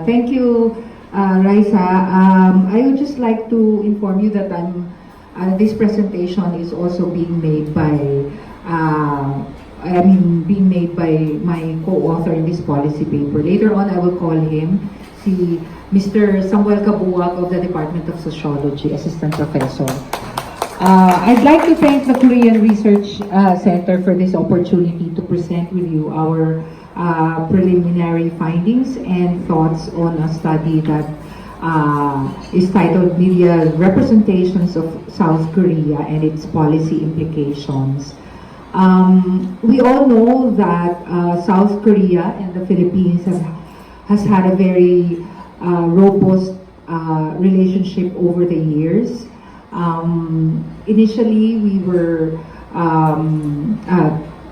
Thank you, Raisa. I would just like to inform you that this presentation is also being made by, being made by my co-author in this policy paper. Later on, I will call him, Mr. Cabbuag of the Department of Sociology, Assistant Professor. I'd like to thank the Korean Research Center for this opportunity to present with you our preliminary findings and thoughts on a study that is titled Media Representations of South Korea and its Policy Implications. We all know that South Korea and the Philippines has had a very robust relationship over the years. Initially, we were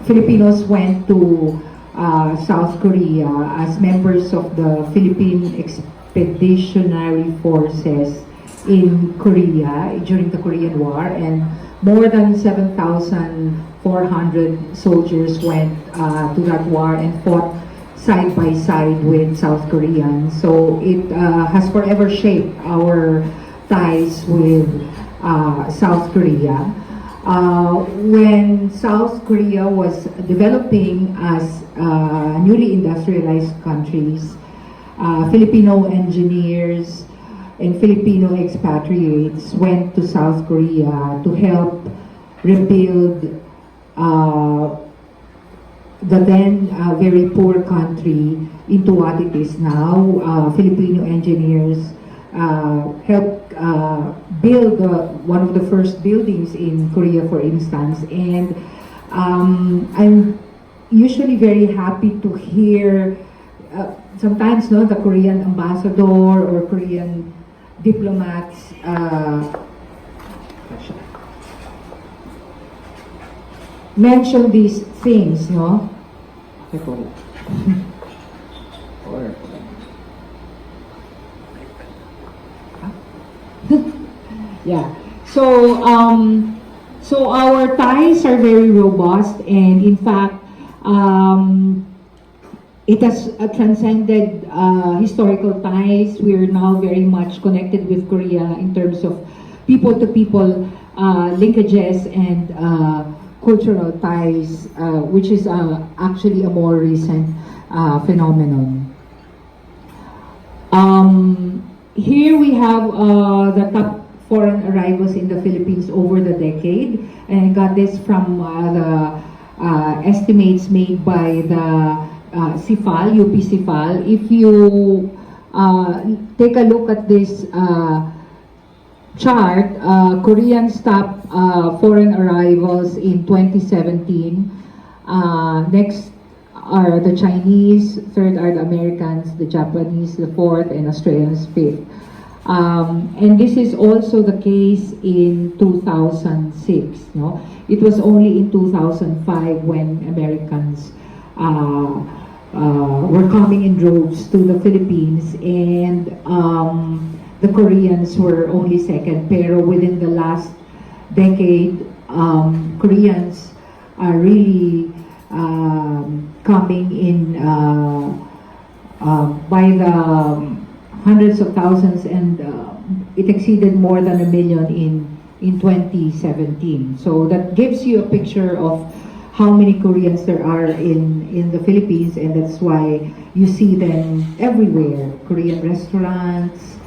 Filipinos went to South Korea as members of the Philippine Expeditionary Forces in Korea during the Korean War, and more than 7,400 soldiers went to that war and fought side by side with South Koreans. So it has forever shaped our ties with South Korea. When South Korea was developing as newly industrialized countries, Filipino engineers and Filipino expatriates went to South Korea to help rebuild the then very poor country into what it is now. Filipino engineers helped build one of the first buildings in Korea, for instance. And I'm usually very happy to hear sometimes the Korean ambassador or Korean diplomats mention these things, no? Yeah. So our ties are very robust, and in fact, it has transcended historical ties. We are now very much connected with Korea in terms of people-to-people linkages and cultural ties, which is actually a more recent phenomenon. Here we have the top foreign arrivals in the Philippines over the decade, and I got this from the estimates made by the CIFAL, UP CIFAL. If you take a look at this chart, Koreans top foreign arrivals in 2017. Next are the Chinese, third are the Americans, the Japanese, the fourth, and Australians fifth. And this is also the case in 2006. No? It was only in 2005 when Americans were coming in droves to the Philippines, and the Koreans were only second. Pero within the last decade, Koreans are really coming in by the hundreds of thousands, and it exceeded more than 1 million in 2017. So that gives you a picture of how many Koreans there are in the Philippines, and that's why you see them everywhere. Korean restaurants,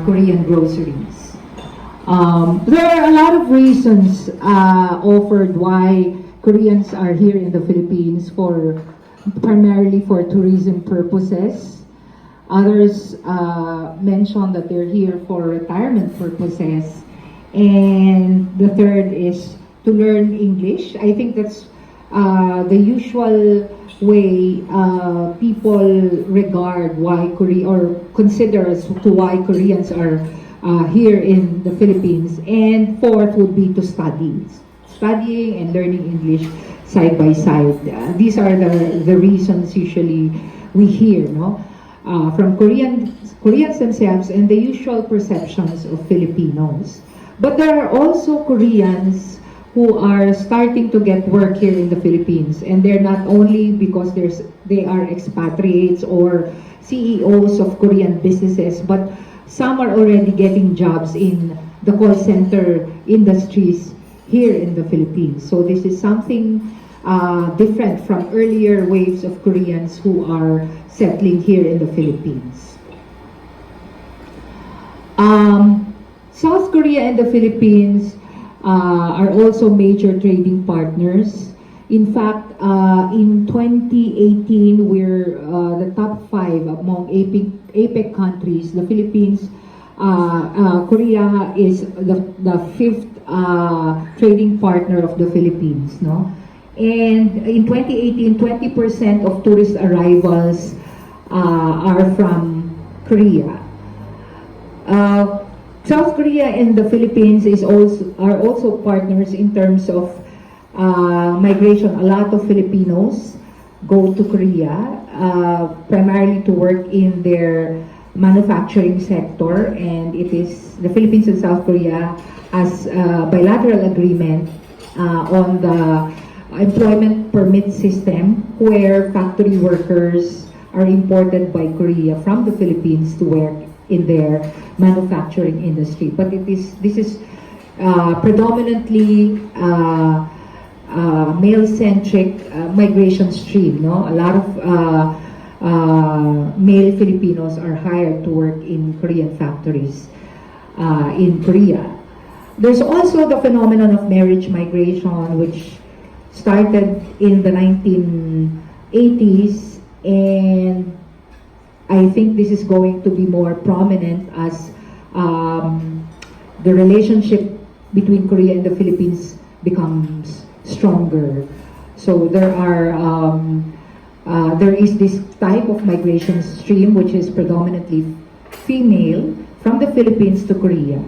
Korean groceries. There are a lot of reasons offered why Koreans are here in the Philippines, primarily for tourism purposes. Others mention that they're here for retirement purposes. And the third is to learn English. I think that's the usual way people regard why Korea, or consider as to why Koreans are here in the Philippines. And fourth would be to studying and learning English side by side. These are the reasons usually we hear, no? From Koreans themselves and the usual perceptions of Filipinos. But there are also Koreans who are starting to get work here in the Philippines. And they're not only because they are expatriates or CEOs of Korean businesses, but some are already getting jobs in the call center industries here in the Philippines. So this is something different from earlier waves of Koreans who are settling here in the Philippines. South Korea and the Philippines are also major trading partners. In fact, in 2018, we're the top 5 among APEC countries. The Philippines, Korea is the 5th trading partner of the Philippines, no? And in 2018, 20% of tourist arrivals are from Korea. South Korea and the Philippines are also partners in terms of migration. A lot of Filipinos go to Korea primarily to work in their manufacturing sector, and it is the Philippines and South Korea has a bilateral agreement on the employment permit system where factory workers are imported by Korea from the Philippines to work in their manufacturing industry. But this is predominantly male-centric migration stream. No, a lot of male Filipinos are hired to work in Korean factories in Korea. There's also the phenomenon of marriage migration, which started in the 1980s, and I think this is going to be more prominent as the relationship between Korea and the Philippines becomes stronger. So there is this type of migration stream which is predominantly female from the Philippines to Korea.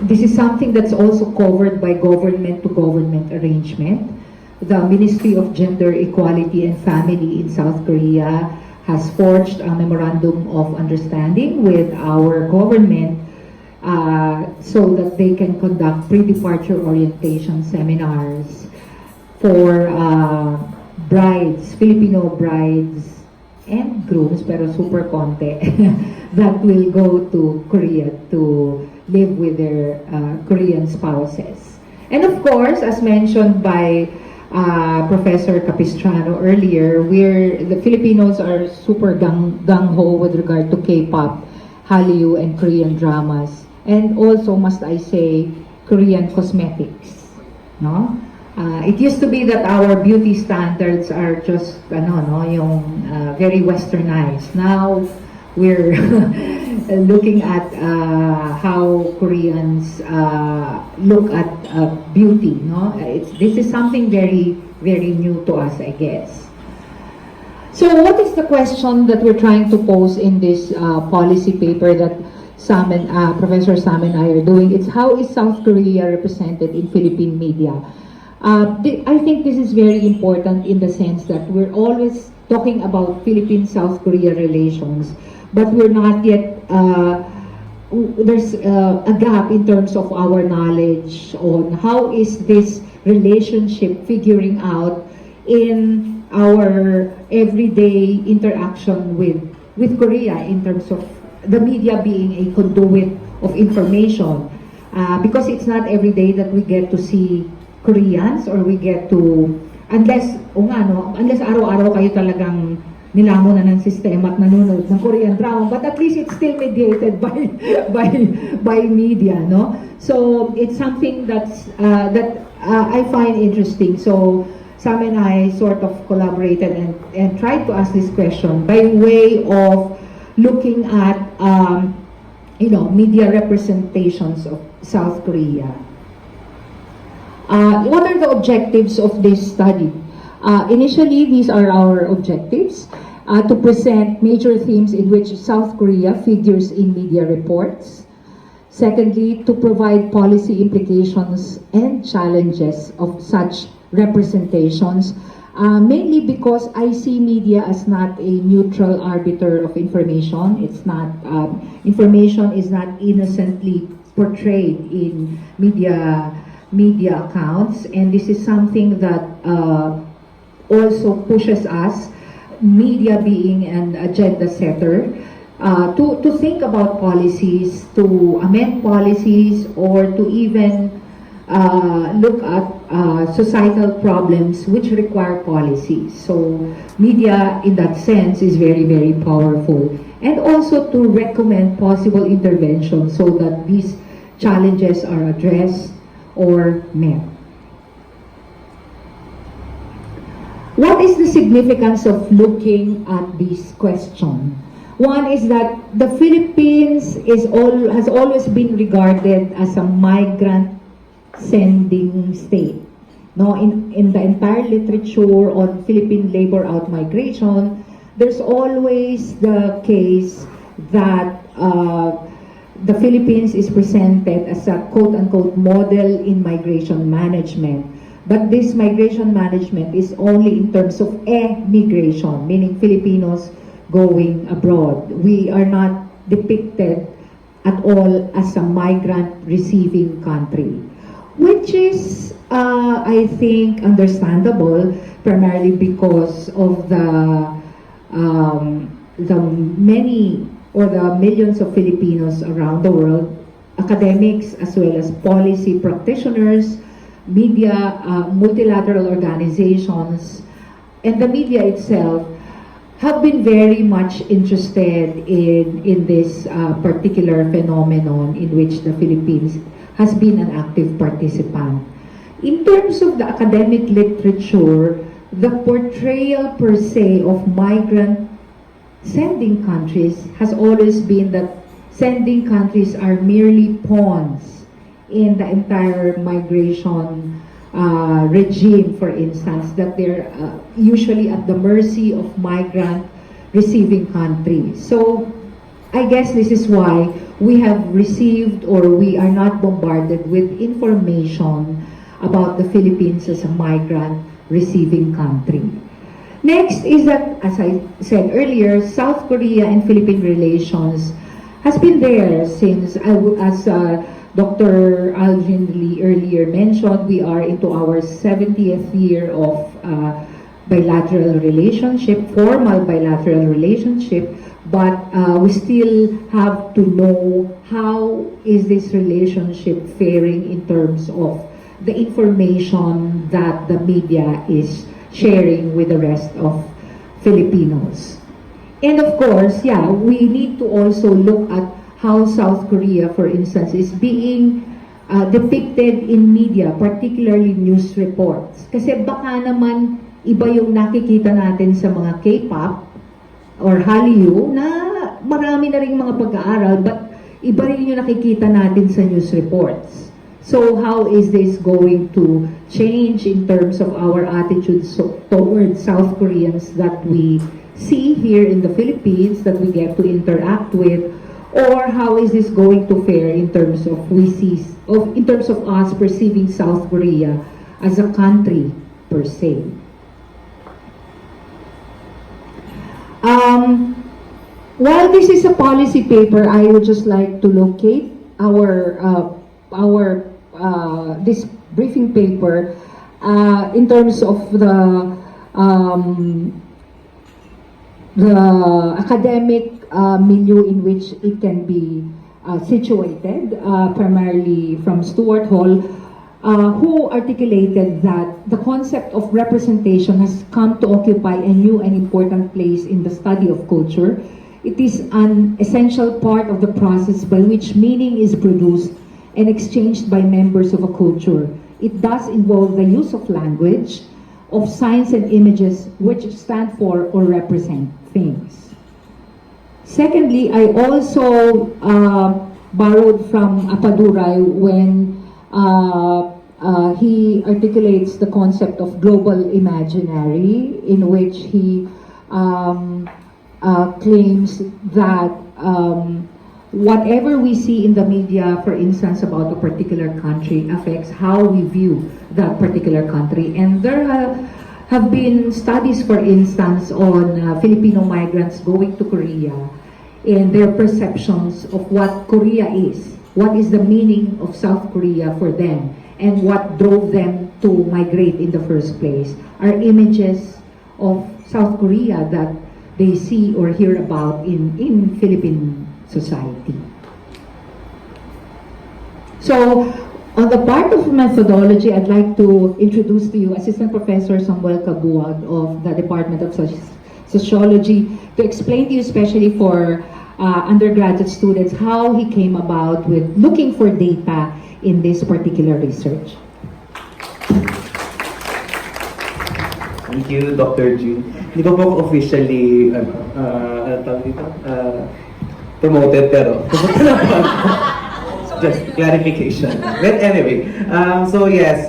This is something that's also covered by government-to-government arrangement. The Ministry of Gender Equality and Family in South Korea has forged a memorandum of understanding with our government so that they can conduct pre-departure orientation seminars for brides, Filipino brides and grooms, pero super konti, that will go to Korea to live with their Korean spouses. And of course, as mentioned by Professor Capistrano earlier, the Filipinos are super gung-ho with regard to K-pop, Hallyu, and Korean dramas, and also, must I say, Korean cosmetics. No? It used to be that our beauty standards are just very westernized. Now we're looking at how Koreans look at beauty. No, this is something very, very new to us, I guess. So, what is the question that we're trying to pose in this policy paper that Professor Sam and I are doing? It's how is South Korea represented in Philippine media? I think this is very important in the sense that we're always talking about Philippine-South Korea relations, but we're not yet, there's a gap in terms of our knowledge on how is this relationship figuring out in our everyday interaction with Korea in terms of the media being a conduit of information. Because it's not every day that we get to see Koreans or we get to, unless araw-araw kayo talagang nilamon na ng sistema at nanonood ng Korean drama, but at least it's still mediated by media, no? So it's something that I find interesting. So Sam and I sort of collaborated and tried to ask this question by way of looking at media representations of South Korea. What are the objectives of this study? Initially, these are our objectives: to present major themes in which South Korea figures in media reports. Secondly, to provide policy implications and challenges of such representations, mainly because I see media as not a neutral arbiter of information. It's not, information is not innocently portrayed in media media accounts, and this is something that also pushes us, media being an agenda setter, to think about policies, to amend policies, or to even look at societal problems which require policies. So media in that sense is very, very powerful. And also to recommend possible interventions so that these challenges are addressed or met. What is the significance of looking at this question? One is that the Philippines has always been regarded as a migrant sending state. No, in the entire literature on Philippine labor out migration, there's always the case that the Philippines is presented as a quote-unquote model in migration management. But this migration management is only in terms of emigration, meaning Filipinos going abroad. We are not depicted at all as a migrant receiving country, which is, I think, understandable, primarily because of the many or the millions of Filipinos around the world, academics as well as policy practitioners, media, multilateral organizations, and the media itself have been very much interested in this particular phenomenon in which the Philippines has been an active participant. In terms of the academic literature, the portrayal per se of migrant sending countries has always been that sending countries are merely pawns in the entire migration regime, for instance, that they're usually at the mercy of migrant receiving countries. So I guess this is why we have received, or we are not bombarded with information about the Philippines as a migrant receiving country. Next is that, as I said earlier, South Korea and Philippine relations has been there since, as Dr. Alvin Lee earlier mentioned, we are into our 70th year of bilateral relationship, formal bilateral relationship, but we still have to know how is this relationship faring in terms of the information that the media is sharing with the rest of Filipinos. And of course, yeah, we need to also look at how South Korea, for instance, is being depicted in media, particularly news reports. Kasi baka naman iba yung nakikita natin sa mga K-pop or Hallyu na marami na rin mga pag-aaral, but iba rin yung nakikita natin sa news reports. So how is this going to change in terms of our attitudes towards South Koreans that we see here in the Philippines, that we get to interact with, or how is this going to fare in terms of in terms of us perceiving South Korea as a country per se? While this is a policy paper, I would just like to locate this briefing paper in terms of the academic milieu in which it can be situated, primarily from Stuart Hall, who articulated that the concept of representation has come to occupy a new and important place in the study of culture. It is an essential part of the process by which meaning is produced and exchanged by members of a culture. It does involve the use of language, of signs and images which stand for or represent things. Secondly, I also borrowed from Apaduray when he articulates the concept of global imaginary, in which he claims that whatever we see in the media, for instance, about a particular country affects how we view that particular country. And there have been studies, for instance, on Filipino migrants going to Korea and their perceptions of what Korea is. What is the meaning of South Korea for them? and what drove them to migrate in the first place are images of South Korea that they see or hear about in Philippine society. So, on the part of methodology, I'd like to introduce to you Assistant Professor Samuel Cabbuag of the Department of Sociology to explain to you, especially for undergraduate students, how he came about with looking for data in this particular research. Thank you, Dr. G. Hindi ko po officially promoted, pero pumunta na po. Just clarification. But anyway, so yes,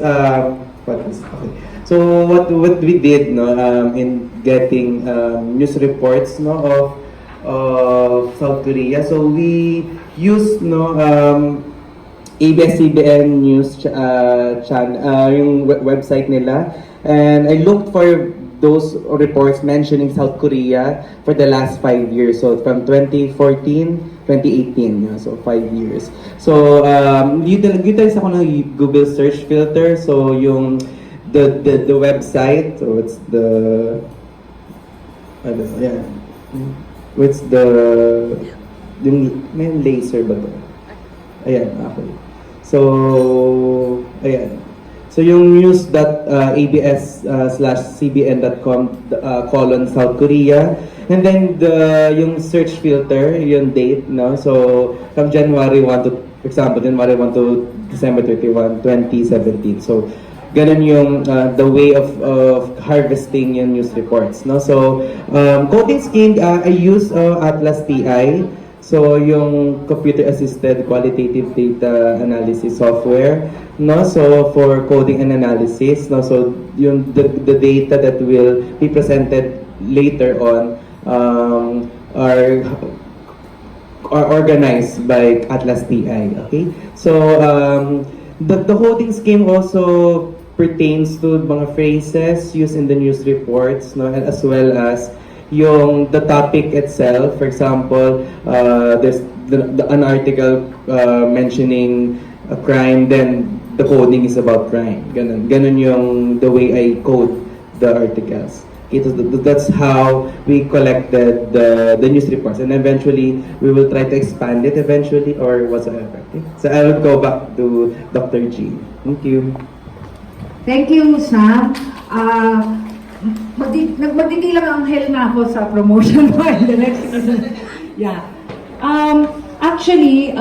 okay. So what we did, no, in getting news reports, no, of South Korea. So we used, no, ABS-CBN news yung website nila, and I looked for those reports mentioning South Korea for the last 5 years. So from 2014, 2018, yeah, so 5 years. So utilize ako ng Google search filter. So yung the website, so it's the what's the yung may laser ba to? Ayan, okay. So ayan. So yung news.abs/cbn.com :South Korea, and then yung search filter, yung date, no? So from January 1 to, for example, January 1 to December 31, 2017. So ganun yung the way of harvesting yung news reports, no? So coding scheme, I use Atlas TI. So yung computer assisted qualitative data analysis software, no? So for coding and analysis, no? So yung the data that will be presented later on are organized by Atlas TI. Okay, so the coding scheme also pertains to mga phrases used in the news reports, no? And as well as yung the topic itself. For example, there's an article mentioning a crime, then the coding is about crime. Ganun yung the way I code the articles. That's how we collected the news reports, and eventually we will try to expand it eventually or whatsoever. Okay? So I will go back to Dr. G. Thank you. Thank you, Sam. Magdidilang ang hell na ako sa promotion mo in the next season. Yeah. Actually,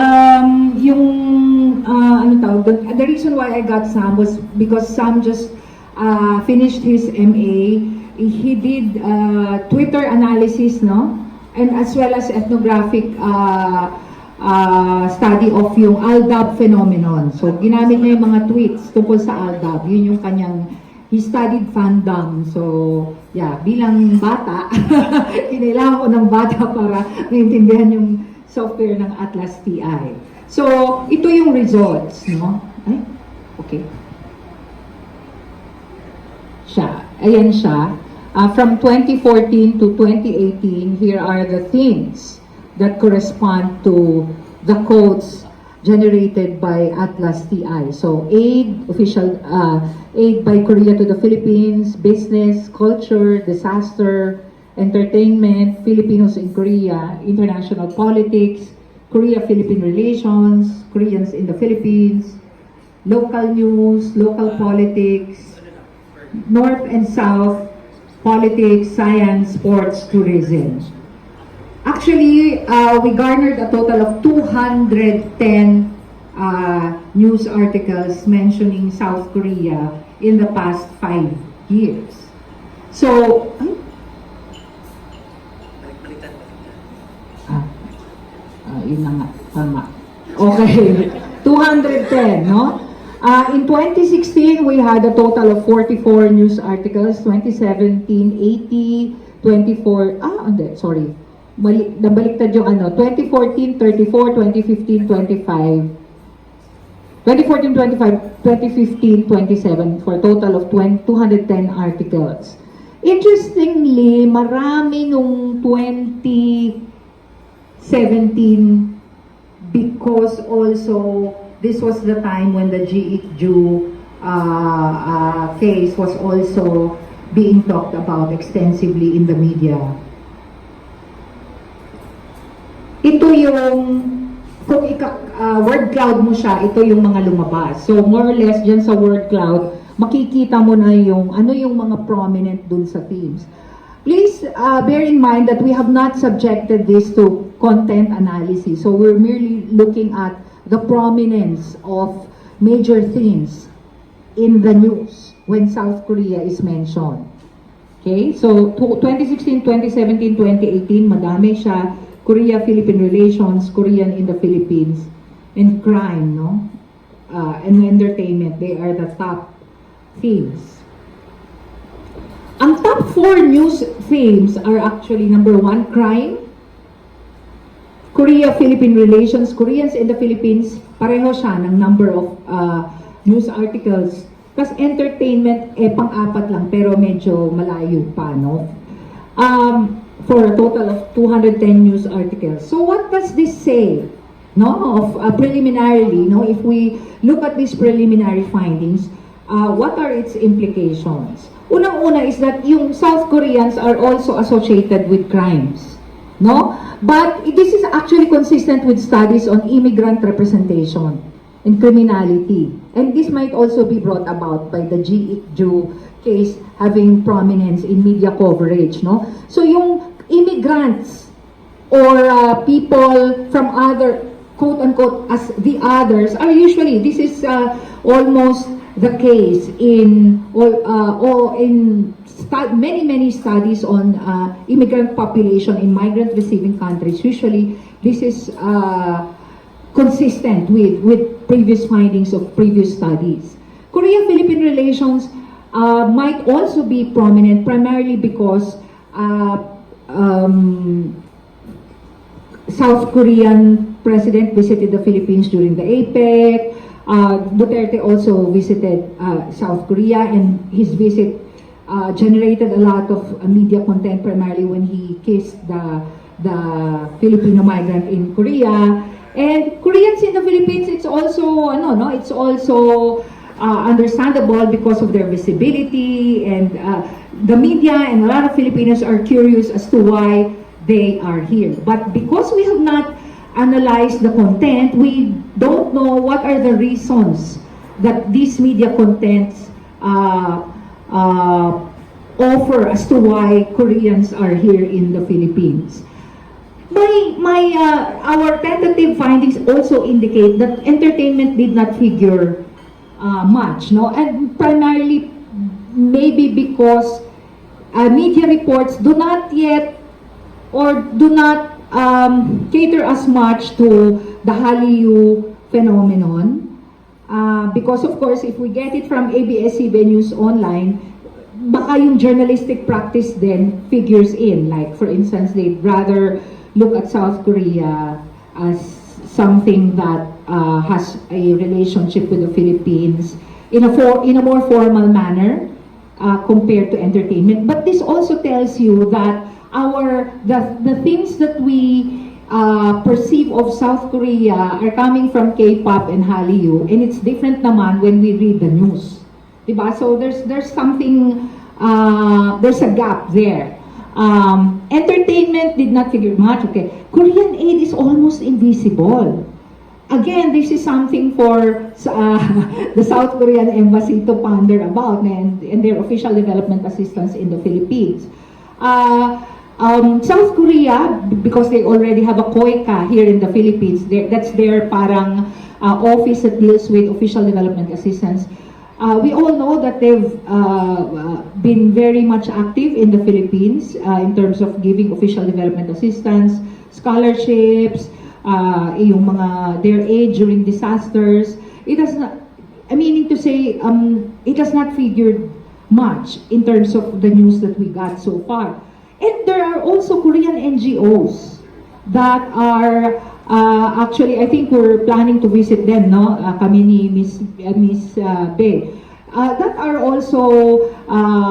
the reason why I got Sam was because Sam just finished his MA. He did Twitter analysis, no? And as well as ethnographic study of yung ALDAB phenomenon. So, ginamit niya yung mga tweets tungkol sa ALDAB. Yun yung kanyang, he studied fandom. So, yeah, bilang bata, kinailangan ko ng bata para maintindihan yung software ng Atlas TI. So, ito yung results, no? Ay, okay. Ayan siya. From 2014 to 2018, here are the things that correspond to the codes generated by Atlas TI. So, aid, official aid by Korea to the Philippines, business, culture, disaster, entertainment, Filipinos in Korea, international politics, Korea-Philippine relations, Koreans in the Philippines, local news, local politics, North and South, politics, science, sports, tourism. Actually, we garnered a total of 210 news articles mentioning South Korea in the past 5 years. So, yun na nga, tama. Okay, 210, no? In 2016, we had a total of 44 news articles. 2017, 80, 24, sorry. Nabaliktad yung 2014, 34, 2015, 25. 2014, 25, 2015, 27 for a total of 210 articles. Interestingly, marami nung 2017 because also this was the time when the Jew case was also being talked about extensively in the media. Ito yung, kung word cloud mo siya, ito yung mga lumabas. So more or less dyan sa word cloud, makikita mo na yung ano yung mga prominent dun sa themes. Please bear in mind that we have not subjected this to content analysis. So we're merely looking at the prominence of major themes in the news when South Korea is mentioned. Okay? So 2016, 2017, 2018, madami siya. Korea-Philippine relations, Korean in the Philippines, and crime, no? And entertainment, they are the top themes. Ang top 4 news themes are actually number 1, crime, Korea-Philippine relations, Koreans in the Philippines, pareho siya ng number of news articles. Kasi entertainment, pang-apat lang, pero medyo malayo pa, no? For a total of 210 news articles. So what does this say? No, of preliminarily, no, if we look at these preliminary findings, what are its implications? Unang-una is that yung South Koreans are also associated with crimes, no? But this is actually consistent with studies on immigrant representation and criminality. And this might also be brought about by the Jew case having prominence in media coverage, no? So yung immigrants or people from other, quote-unquote, as the others, are usually, this is almost the case in many studies on immigrant population in migrant receiving countries. Usually, this is consistent with previous findings of previous studies. Korea-Philippine relations might also be prominent primarily because South Korean president visited the Philippines during the APEC. Duterte also visited South Korea, and his visit generated a lot of media content, primarily when he kissed the Filipino migrant in Korea. And Koreans in the Philippines, it's also it's also understandable because of their visibility, and the media and a lot of Filipinos are curious as to why they are here. But because we have not analyzed the content, we don't know what are the reasons that these media contents offer as to why Koreans are here in the Philippines. Our tentative findings also indicate that entertainment did not figure much, no, and primarily maybe because media reports do not yet or do not cater as much to the Hallyu phenomenon, because of course if we get it from ABS-CBN News Online, baka yung journalistic practice then figures in, like for instance they'd rather look at South Korea as something that has a relationship with the Philippines in a more formal manner compared to entertainment. But this also tells you that the things that we perceive of South Korea are coming from K-pop and Hallyu, and it's different naman when we read the news, diba? So there's something, there's a gap there. Entertainment did not figure much. Okay, Korean aid is almost invisible. Again, this is something for the South Korean embassy to ponder about, and their official development assistance in the Philippines. South Korea, because they already have a COICA here in the Philippines, that's their parang office that deals with official development assistance. We all know that they've been very much active in the Philippines in terms of giving official development assistance, scholarships, yung mga their aid during disasters. It has not, meaning to say, it has not figured much in terms of the news that we got so far. And there are also Korean NGOs that are actually, I think we're planning to visit them, no? Kami ni Miss Be. That are also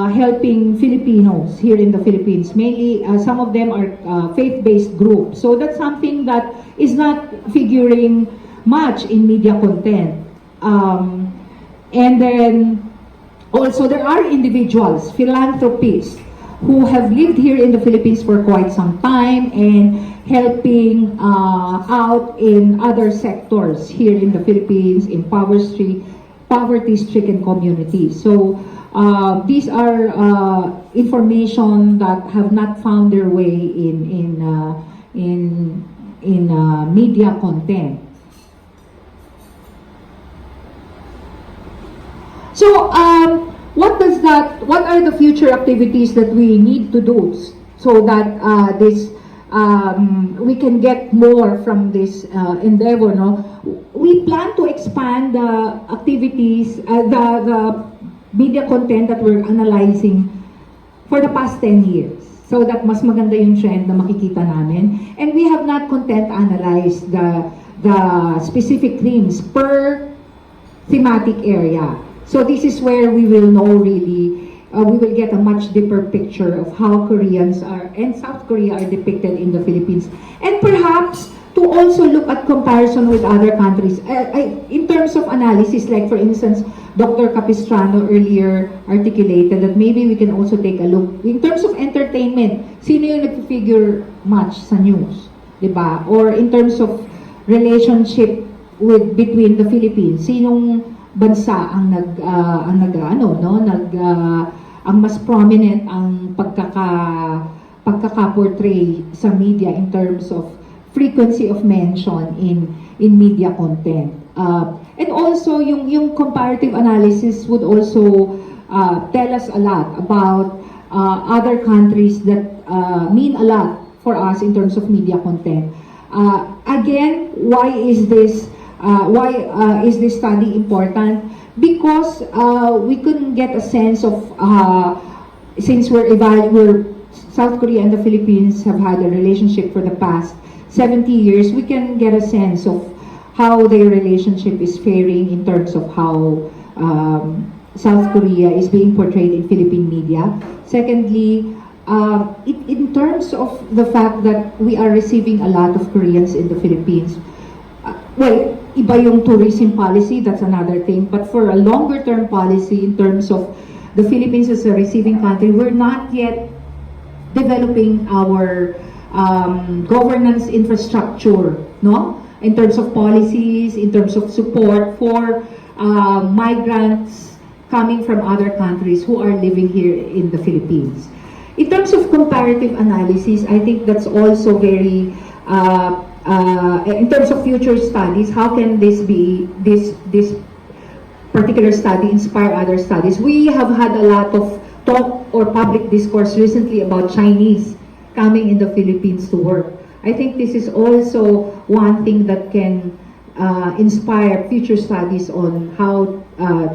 helping Filipinos here in the Philippines. Mainly, some of them are faith-based groups. So that's something that is not figuring much in media content. And then also there are individuals, philanthropists, who have lived here in the Philippines for quite some time and helping out in other sectors here in the Philippines, in poverty-stricken communities. So these are information that have not found their way in media content. So what are the future activities that we need to do so that we can get more from this endeavor? No? We plan to expand the activities, the media content that we're analyzing for the past 10 years. So that mas maganda yung trend na makikita namin. And we have not content analyzed the specific themes per thematic area. So this is where we will know really, we will get a much deeper picture of how Koreans are and South Korea are depicted in the Philippines. And perhaps to also look at comparison with other countries. In terms of analysis, like for instance, Dr. Capistrano earlier articulated that maybe we can also take a look. In terms of entertainment, sino yung nag-figure much sa news? Diba? Or in terms of relationship between the Philippines, sinong bansa ang ang mas prominent ang pagkaka-portray sa media in terms of frequency of mention in media content. And also yung comparative analysis would also tell us a lot about other countries that mean a lot for us in terms of media content. Again, why is this study important? Because we couldn't get a sense of, since South Korea and the Philippines have had a relationship for the past 70 years, we can get a sense of how their relationship is faring in terms of how South Korea is being portrayed in Philippine media. Secondly, in terms of the fact that we are receiving a lot of Koreans in the Philippines, well, iba yung tourism policy, that's another thing. But for a longer term policy in terms of the Philippines as a receiving country, we're not yet developing our governance infrastructure, no? In terms of policies, in terms of support for migrants coming from other countries who are living here in the Philippines. In terms of comparative analysis, I think that's also very in terms of future studies, how can this particular study inspire other studies? We have had a lot of talk or public discourse recently about Chinese coming in the Philippines to work. I think this is also one thing that can inspire future studies on how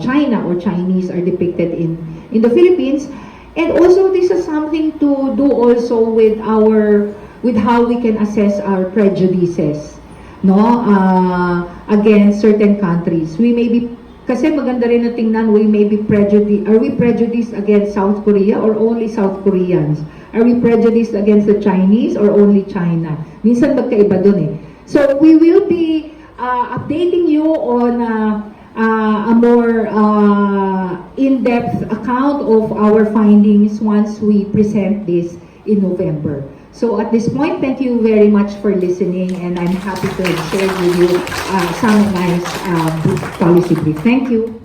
China or Chinese are depicted in the Philippines. And also this is something to do also with how we can assess our prejudices, no, against certain countries. We may be, kasi maganda rin na tingnan, are we prejudiced against South Korea or only South Koreans? Are we prejudiced against the Chinese or only China? Minsan magkaiba dun eh. So we will be updating you on a more in-depth account of our findings once we present this in November. So at this point, thank you very much for listening, and I'm happy to share with you some nice policy brief. Thank you.